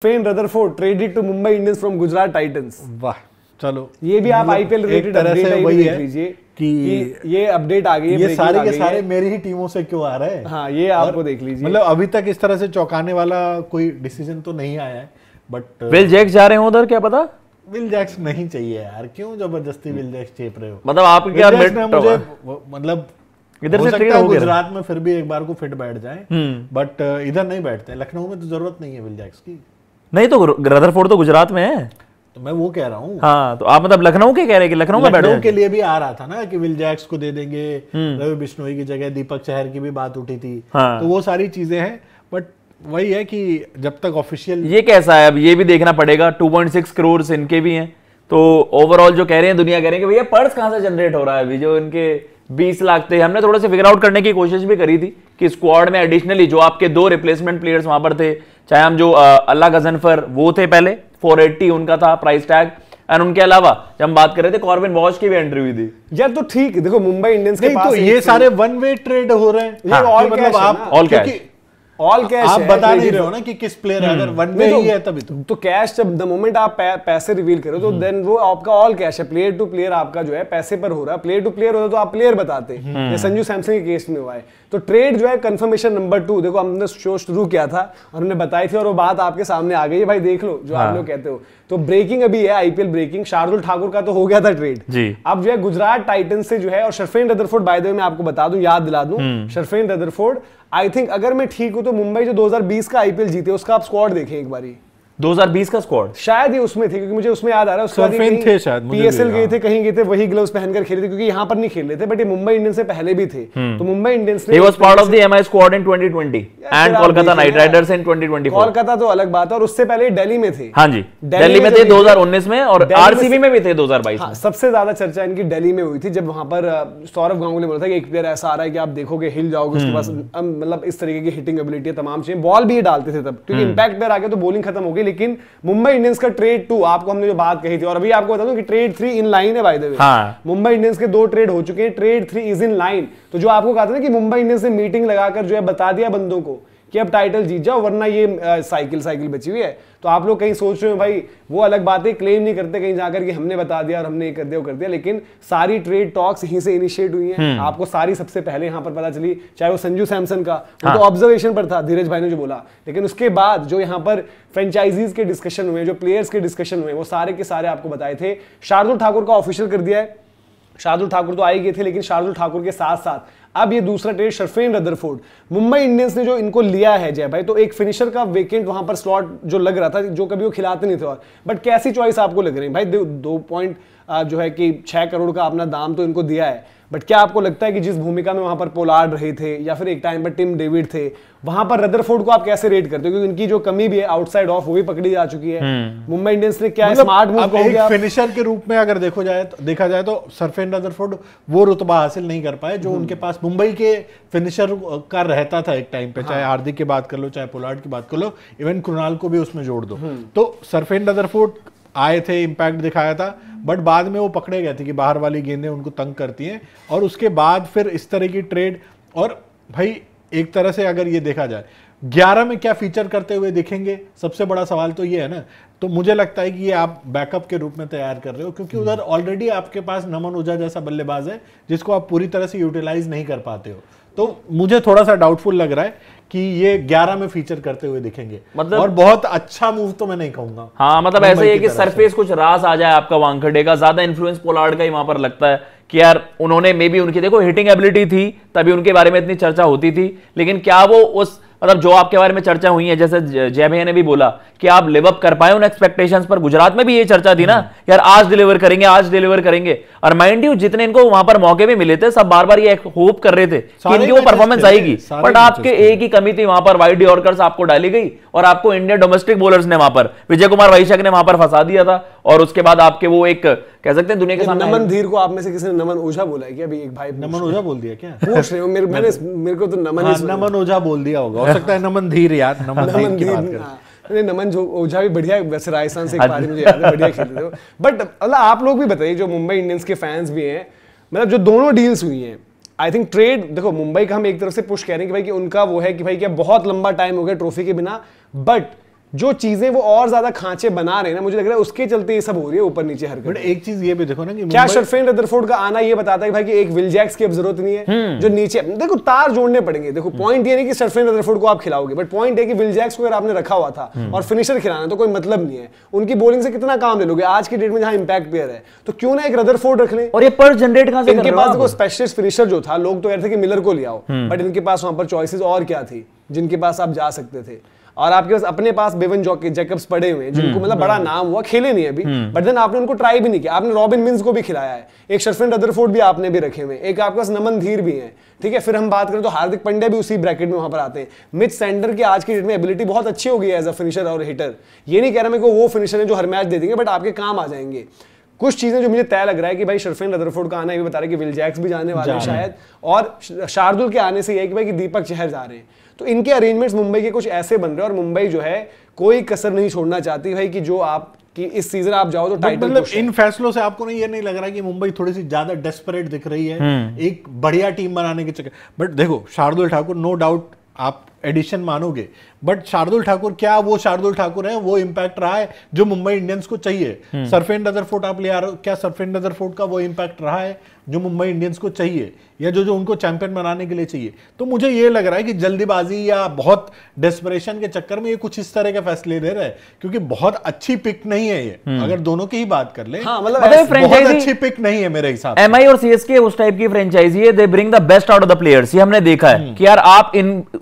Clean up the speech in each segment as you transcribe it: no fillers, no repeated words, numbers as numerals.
Shane Rutherford traded to Mumbai Indians from Gujarat Titans। वाह, चलो ये भी आप आईपीएल रिलेटेड अपडेट वही देख लीजिए कि ये अपडेट आ गई है, ये सारे के सारे मेरी ही टीमों से क्यों आ रहे हैं। हाँ, ये आपको देख लीजिए। मतलब अभी तक इस तरह से चौंकाने वाला कोई डिसीजन तो नहीं आया है, बट विल जैक्स जा रहे हो उधर, क्या पता। विल जैक्स नहीं चाहिए यार, क्यों जबरदस्ती विल जैक्स चेप रहे हो। मतलब आपके क्या मुझे मतलब इधर से ट्रेड हो गुजरात में फिर भी एक बार को फिट बैठ जाए, बट इधर नहीं बैठते। लखनऊ में तो जरूरत नहीं है विल जैक्स की। नहीं तो रदरफोर्ड तो गुजरात में है, तो मैं वो कह रहा हूँ। हाँ, तो आप मतलब लखनऊ के कह रहे हैं कि लखनऊ में बैठे के लिए भी आ रहा था ना कि विल जैक्स को दे देंगे, रवि बिश्नोई की जगह दीपक चहर की भी बात उठी थी। हाँ। तो वो सारी चीजें हैं, बट वही है कि जब तक ऑफिशियल ये कैसा है अब ये भी देखना पड़ेगा। 2.6 करोड़ इनके भी हैं, तो ओवरऑल जो कह रहे हैं दुनिया कह रहे हैं कि भैया पर्स कहां से जनरेट हो रहा है। अभी जो इनके 20 लाख थे, हमने थोड़ा सा फिगर आउट करने की कोशिश भी करी थी कि स्क्वाड में एडिशनली जो आपके 2 रिप्लेसमेंट प्लेयर्स वहां पर थे, चाहे हम जो अल्लाह गजनफर वो थे पहले 480 उनका था प्राइस टैग, एंड उनके अलावा जब हम बात कर रहे थे कॉर्बिन बॉश की भी एंट्री हुई थी। यार तो ठीक, देखो मुंबई इंडियंस के पास तो ये सारे वन वे ट्रेड हो रहे हैं। ये ऑल कैश है, ऑल कैश ऑल कैश आप बता नहीं रहे हो ना कि किस प्लेयर अगर वन वे ही है तभी तो कैश जब द मोमेंट आप पैसे रिवील करो तो देन वो आपका ऑल कैश है। प्लेयर टू प्लेयर आपका जो है पैसे पर हो रहा है। प्लेयर टू प्लेयर होता तो आप प्लेयर बताते, ये संजू सैमसन के केस में हुआ है। तो ट्रेड जो है कंफर्मेशन नंबर 2, देखो हमने शो शुरू किया था और हमने बताई थी और वो बात आपके सामने आ गई है भाई, देख लो जो आप लोग कहते हो। तो ब्रेकिंग अभी है, आईपीएल ब्रेकिंग, शार्दुल ठाकुर का तो हो गया था ट्रेड जी। अब जो है गुजरात टाइटंस से जो है, और शर्फेन रदरफोर्ड बाय द वे मैं आपको बता दूं, याद दिला दूं, शर्फेन रदरफोर्ड आई थिंक अगर मैं ठीक हूं तो मुंबई जो 2020 का आईपीएल जीते उसका आप स्क्वाड देखें एक बारी। 2020 का स्क्वाड शायद ये उसमें थे, क्योंकि मुझे उसमें याद आ रहा है सरफेन थे शायद, पीएसएल गए थे, कहीं गए थे, वही ग्लव्स पहनकर खेले थे, क्योंकि यहाँ पर नहीं खेल रहे थे, बट ये मुंबई इंडियंस से पहले भी थे। तो मुंबई इंडियंस ने was part of the MI squad in 2020 and Kolkata Knight Riders in 2024। Kolkata तो अलग बात है, और उससे पहले दिल्ली में थे। हाँ जी, दिल्ली में थे 2019 में, और आरसीबी में भी थे 2022 में। सबसे ज्यादा चर्चा इनकी दिल्ली में हुई थी जब वहां पर सौरव गांगुली बोला था कि एक प्लेयर ऐसा आ रहा है कि आप देखोगे हिल जाओगे, उसके पास मतलब इस तरीके की हिटिंग एबिलिटी है, तमाम चीजें, बॉल भी ये डालते थे तब, क्योंकि इंपैक्ट प्लेयर आ गया तो बॉलिंग खत्म हो गई। लेकिन मुंबई इंडियंस का ट्रेड 2 आपको हमने जो बात कही थी, और अभी आपको बता दूं कि ट्रेड 3 इन लाइन है by the way. Mumbai Indians के 2 ट्रेड हो चुके हैं, ट्रेड 3 इज इन लाइन। तो जो आपको कहा था ना कि मुंबई इंडियंस ने मीटिंग लगाकर जो है बता दिया बंदों को कि अब टाइटल जीत जाओ वरना ये साइकिल बची हुई है। तो आप लोग कहीं सोच रहे हो भाई, वो अलग बात है, क्लेम नहीं करते कहीं जाकर कि हमने बता दिया और हमने ये कर दिया वो कर दिया, लेकिन सारी ट्रेड टॉक्स यहीं से इनिशिएट हुई हैं। आपको सारी सबसे पहले यहाँ पर पता चली, चाहे वो संजू सैमसन का वो तो ऑब्जर्वेशन पर था, धीरज भाई ने जो बोला, लेकिन उसके बाद जो यहाँ पर फ्रेंचाइजीज के डिस्कशन हुए, जो प्लेयर्स के डिस्कशन हुए, वो सारे के सारे आपको बताए थे। शार्दुल ठाकुर का ऑफिशियल कर दिया है। शार्दुल ठाकुर तो आई गए थे, लेकिन शार्दुल ठाकुर के साथ साथ अब ये दूसरा ट्रेड शर्फेन रदरफोर्ड, मुंबई इंडियंस ने जो इनको लिया है जय भाई, तो एक फिनिशर का वेकेंट वहां पर स्लॉट जो लग रहा था, जो कभी वो खिलाते नहीं थे, और बट कैसी चॉइस आपको लग रही है भाई? 2 पॉइंट जो है कि 6 करोड़ का अपना दाम तो इनको दिया है, बट क्या आपको लगता है कि जिस भूमिका में वहां पर पोलार्ड रहे थे या फिर एक टाइम पर टिम डेविड थे, वहां पर रदरफोर्ड को आप कैसे रेट करते हो? क्योंकि इनकी जो कमी भी है आउटसाइड ऑफ वो भी पकड़ी जा चुकी है। मुंबई इंडियंस ने क्या स्मार्ट मूव किया? फिनिशर के रूप में अगर देखा जाए तो सरफेन रदरफोर्ड वो रुतबा हासिल नहीं कर पाए जो उनके पास मुंबई के फिनिशर का रहता था एक टाइम पे। चाहे हार्दिक की बात कर लो, चाहे पोलार्ड की बात कर लो, इवन कृणाल को भी उसमें जोड़ दो। तो सरफेन रदरफोर्ड आए थे, इंपैक्ट दिखाया था, बट बाद में वो पकड़े गए थे कि बाहर वाली गेंदें उनको तंग करती हैं, और उसके बाद फिर इस तरह की ट्रेड। और भाई एक तरह से अगर ये देखा जाए 11 में क्या फीचर करते हुए दिखेंगे, सबसे बड़ा सवाल तो ये है ना। तो मुझे लगता है कि ये आप बैकअप के रूप में तैयार कर रहे हो, क्योंकि उधर ऑलरेडी आपके पास नमन ओझा जैसा बल्लेबाज है जिसको आप पूरी तरह से यूटिलाइज नहीं कर पाते हो। तो मुझे थोड़ा सा डाउटफुल लग रहा है कि ये 11 में फीचर करते हुए दिखेंगे, मतलब, और बहुत अच्छा मूव तो मैं नहीं कहूंगा। हाँ, मतलब ऐसे है कि सरफेस कुछ रास आ जाए आपका वानखेड़े का, ज्यादा इन्फ्लुएंस पोलार्ड का ही वहां पर लगता है कि यार उन्होंने मे बी उनकी देखो हिटिंग एबिलिटी थी तभी उनके बारे में इतनी चर्चा होती थी, लेकिन क्या वो उस मतलब जो आपके बारे में चर्चा हुई है, जैसे जय भैया ने भी बोला कि आप लिव अप कर पाए उन एक्सपेक्टेशंस पर। गुजरात में भी ये चर्चा थी ना यार, आज डिलीवर करेंगे, आज डिलीवर करेंगे। और माइंड यू जितने इनको वहां पर मौके भी मिले थे, सब बार बार ये होप कर रहे थे कि इनकी वो परफॉर्मेंस आएगी, बट आपके एक ही कमी थी वहां पर, वाइड यॉर्कर्स आपको डाली गई, और आपको इंडियन डोमेस्टिक बॉलर्स ने वहां पर, विजय कुमार वैशाख ने वहां पर फंसा दिया था। और उसके बाद आपके वो एक कह सकते हैं दुनिया के सामने नमन धीर को आप में से किसी ने नमन ओझा बोला है क्या? अभी एक भाई नमन ओझा बोल दिया क्या? पूछ रहे हो मेरे को तो नमन ओझा बोल दिया होगा, हो सकता है नमन धीर यार, नमन धीर की बात कर। नमन ओझा भी बढ़िया, वैसे राजस्थान से एक बार मुझे याद है, बढ़िया खेलते थे। बट मतलब आप लोग भी बताइए जो मुंबई इंडियंस के फैंस भी हैं, मतलब जो दोनों डील्स हुई हैं, आई थिंक ट्रेड, देखो मुंबई का हम एक तरफ से पुश कह रहे हैं कि भाई कि उनका वो है कि भाई क्या बहुत लंबा टाइम हो गया ट्रॉफी के बिना, बट जो चीजें वो और ज्यादा खांचे बना रहे हैं ना, मुझे लग रहा है उसके चलते ये सब हो रही है ऊपर नीचे हरकत। बट एक चीज ये भी देखो ना कि क्या शर्फेन रदरफोर्ड का आना ये बताता है भाई कि एक विल जैक्स की अब जरूरत नहीं है जो नीचे, देखो तार जोड़ने पड़ेंगे। देखो पॉइंट ये नहीं कि शर्फेन रदरफोर्ड को आप खिलाओगे, बट पॉइंट है कि विल जैक्स को अगर आपने रखा हुआ था और फिनिशर खिलाना तो कोई मतलब नहीं है। उनकी बॉलिंग से कितना काम ले लोगे आज की डेट में जहां इंपैक्ट प्लेयर है, तो क्यों ना एक रदरफोर्ड रख लें। और ये पर जनरेट कहां से कर इनके रहे हो पास आप? देखो स्पेशलिस्ट फिनिशर जो था, लोग तो कह रहे थे कि मिलर को ले आओ, बट इनके पास वहां पर चॉइसेस और क्या थी जिनके पास आप जा सकते थे। और आपके पास अपने पास बेवन जैकब्स पड़े हुए हैं जिनको मतलब बड़ा नाम हुआ, खेले नहीं अभी, बट देन आपने उनको ट्राई भी नहीं किया। आपने रॉबिन मिन्स को भी खिलाया है, एक शर्फेन रदरफोर्ड भी आपने भी रखे हुए, एक आपके पास नमन धीर भी है, ठीक है। फिर हम बात करें तो हार्दिक पांड्या भी उसी ब्रैकेट में वहां पर आते हैं। मिच सैंडर की आज की डेट में एबिलिटी बहुत अच्छी हो गई है एज अ फिनिशर और हिटर। ये नहीं कह रहा मैं को वो फिनिशर है जो हर मैच दे देंगे, बट आपके काम आ जाएंगे। कुछ चीजें जो मुझे तय लग रहा है कि भाई शर्फेन रदरफोर्ड का आना, ये भी बता रहे कि विल जैक्स भी जाने वाले हैं शायद, और शार्दुल के आने से ये है कि भाई कि दीपक चहर जा रहे हैं। तो इनके अरेंजमेंट्स मुंबई के कुछ ऐसे बन रहे हैं और मुंबई जो है कोई कसर नहीं छोड़ना चाहती भाई कि जो आप कि इस सीजन आप जाओ तो टाइटल। मतलब इन फैसलों से आपको नहीं ये नहीं लग रहा कि मुंबई थोड़ी सी ज्यादा डेस्परेट दिख रही है एक बढ़िया टीम बनाने के चक्कर? बट देखो शार्दुल ठाकुर नो डाउट आप एडिशन मानोगे, बट शार्दुल ठाकुर क्या वो शार्दुल ठाकुर है, वो इंपैक्ट रहा है जो मुंबई इंडियंस को चाहिए। सरफेन रदरफोर्ड आप ले आ रहे हो, क्या सरफेन रदरफोर्ड का वो इंपैक्ट रहा है जो मुंबई इंडियंस को चाहिए या जो उनको चैंपियन बनाने के लिए चाहिए? तो मुझे ये लग रहा है कि जल्दीबाजी या बहुत डेस्परेशन के चक्कर में ये कुछ इस तरह के फैसले ले रहे हैं, क्योंकि बहुत अच्छी पिक नहीं है ये। अगर दोनों की ही बात कर ले, हाँ, मतलब बहुत अच्छी पिक नहीं है मेरे हिसाब से। एमआई और सीएसके उस टाइप की फ्रेंचाइजी है, they bring the best out of the players. ये हमने देखा है कि यार आप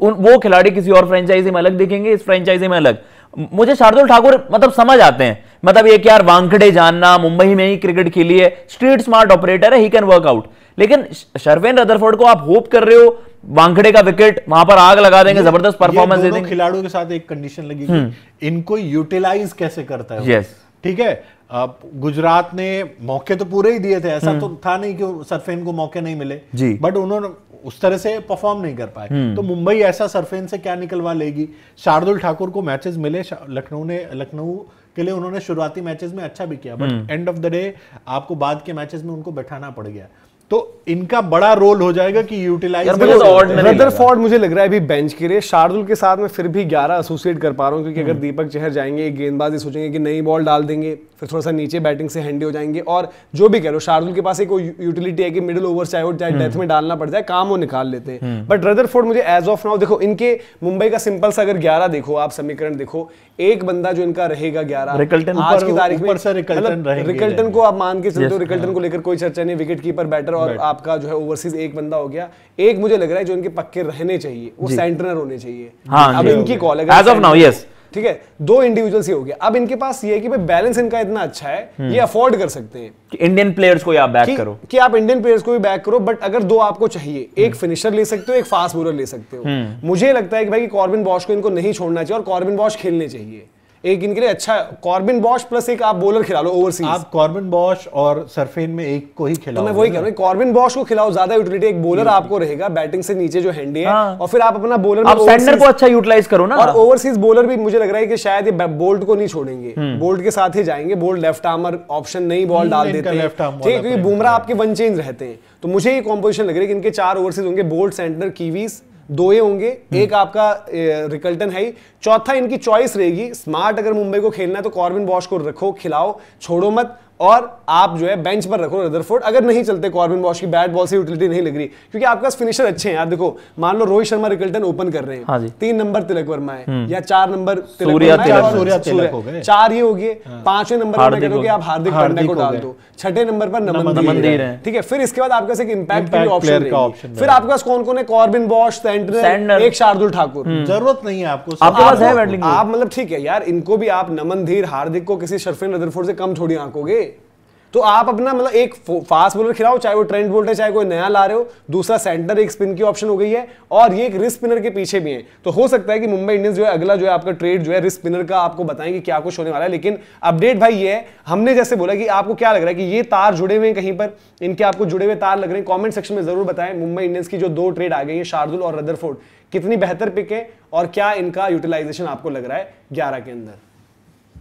वो खिलाड़ी किसी और फ्रेंचाइजी में अलग दिखेंगे, इस फ्रेंचाइजी में अलग। मुझे शार्दुल ठाकुर मतलब समझ आते हैं, मतलब ये कि यार वानखेड़े जानना, मुंबई में ही क्रिकेट खेली है, स्ट्रीट स्मार्ट ऑपरेटर है, ही कैन वर्क आउट। लेकिन शर्फेन रदरफोर्ड को आप होप कर रहे हो वानखेड़े का विकेट वहां पर आग लगा देंगे, जबरदस्त परफॉर्मेंस दे देंगे। खिलाड़ियों के साथ एक कंडीशन लगी कि इनको यूटिलाइज कैसे करता है। यस, ठीक है। गुजरात ने मौके तो पूरे ही दिए थे, ऐसा तो था नहीं कि सरफेन को मौके नहीं मिले जी, बट उन्होंने उस तरह से परफॉर्म नहीं कर पाए। तो मुंबई ऐसा सरफेन से क्या निकलवा लेगी? शार्दुल ठाकुर को मैचेस मिले, लखनऊ के लिए उन्होंने शुरुआती मैचेस में अच्छा भी किया, but end of the day आपको बाद के मैचेस में उनको बैठाना पड़ गया। तो इनका बड़ा रोल हो जाएगा कि यूटिलाइज। रदरफोर्ड मुझे लग रहा है अभी बेंच के लिए, शार्दुल के साथ मैं फिर भी 11 एसोसिएट कर पा रहा हूं, क्योंकि अगर दीपक चहर जाएंगे एक गेंदबाजी सोचेंगे कि नई बॉल डाल देंगे, फिर थोड़ा सा नीचे बैटिंग से हैंडी हो जाएंगे। और जो भी कह लो, शार्दुल के पास एक यूटिलिटी है कि मिडिल ओवर चाहे डेथ में डालना पड़ जाए, काम वो निकाल लेते हैं। बट रदरफोर्ड मुझे एज ऑफ नाउ देखो, इनके मुंबई का सिंपल सा अगर 11 देखो आप समीकरण देखो, एक बंदा जो इनका रहेगा 11 रिकल्टन आज की तारीख में, रिकल्टन को आप मान के चलते हो, रिकल्टन को लेकर कोई चर्चा नहीं, विकेट कीपर बैटर, और आपका जो है ओवरसीज एक बंदा हो गया। एक मुझे लग रहा है जो इनके पक्के रहने चाहिए वो सेंटनर होने चाहिए। अब इनकी कॉल है एज ऑफ नाउ, यस, ठीक है, 2 इंडिविजुअल्स ही हो गया। अब इनके पास ये है कि भाई बैलेंस इनका इतना अच्छा है, ये अफोर्ड कर सकते हैं कि इंडियन प्लेयर्स को आप बैक करो, कि आप इंडियन प्लेयर्स को भी बैक करो। बट अगर 2 आपको चाहिए, एक फिनिशर ले सकते हो, एक फास्ट बॉलर ले सकते हो। मुझे लगता है कि भाई कि कॉर्बिन बॉश को इनको नहीं छोड़ना चाहिए और कॉर्बिन बॉश खेलने चाहिए। एक इनके लिए अच्छा कॉर्बिन बॉश प्लस एक आप बॉलर खिला लो ओवरसीज। आप कॉर्बिन बॉश और सरफेन में एक को ही खिलाओ। तो मैं वही कह रहा हूं, कॉर्बिन बॉश को खिलाओ, ज्यादा यूटिलिटी, एक बॉलर आपको रहेगा बैटिंग से नीचे जो हैंडी है, और फिर आप अपना बॉलर आप सेंटर को अच्छा यूटिलाइज करो ना। और ओवरसीज बॉलर भी मुझे लग रहा है कि शायद ये बोल्ट को नहीं छोड़ेंगे, बोल्ट के साथ ही जाएंगे। बोल्ट लेफ्ट आर्मर ऑप्शन नहीं बॉल डाल देते हैं, ठीक है, क्योंकि बुमराह आपके वन चेंज रहते हैं। तो मुझे ये कॉम्पोजिशन लग रही है कि इनके 4 ओवरसीज होंगे, बोल्ट, सेंटर, कीवीज 2 ये होंगे, एक आपका रिकल्टन है, चौथा इनकी चॉइस रहेगी स्मार्ट। अगर मुंबई को खेलना है तो कॉर्बिन बॉश को रखो, खिलाओ, छोड़ो मत, और आप जो है बेंच पर रखो रदरफोर्ड। अगर नहीं चलते कॉर्बिन बॉश की बैट बॉल से यूटिलिटी नहीं लग रही, क्योंकि आपके पास फिनिशर अच्छे हैं यार। देखो मान लो रोहित शर्मा रिकल्टन ओपन कर रहे हैं, हाँ 3 नंबर तिलक वर्मा है या 4 नंबर सूर्या तिलक हो गए, 4 ये हो गए, 5वें नंबर पर मैं कह रहा हूं कि आप हार्दिक पांड्या को डाल दो, 6ठे नंबर पर नमन धीर है, ठीक है। फिर इसके बाद आपके पास एक इंपैक्ट प्लेयर ऑप्शन, फिर आपके पास कौन-कौन है? कॉर्बिन बॉश, सेंटर, एक शार्दुल ठाकुर। जरूरत नहीं है आपको, आपके पास है बैटिंग। आप मतलब ठीक है यार, इनको भी आप नमन धीर, हार्दिक को किसी शर्फेन रदरफोर्ड से कम थोड़ी आंकोगे। तो आप अपना मतलब एक फास्ट बॉलर खिलाओ, चाहे वो ट्रेंट बोल्ट है, चाहे कोई नया ला रहे हो, दूसरा सेंटर, एक स्पिन की ऑप्शन हो गई है, और ये एक रिस्ट स्पिनर के पीछे भी है। तो हो सकता है कि मुंबई इंडियंस जो है अगला जो है आपका ट्रेड जो है रिस्ट स्पिनर का आपको बताएंगे क्या कुछ होने वाला है। लेकिन अपडेट भाई ये है, हमने जैसे बोला कि आपको क्या लग रहा है कि ये तार जुड़े हुए हैं कहीं पर, इनके आपको जुड़े हुए तार लग रहे हैं? कॉमेंट सेक्शन में जरूर बताएं। मुंबई इंडियंस की जो 2 ट्रेड आ गई है, शार्दुल और रदरफोर्ड, कितनी बेहतर पिक है और क्या इनका यूटिलाइजेशन आपको लग रहा है 11 के अंदर?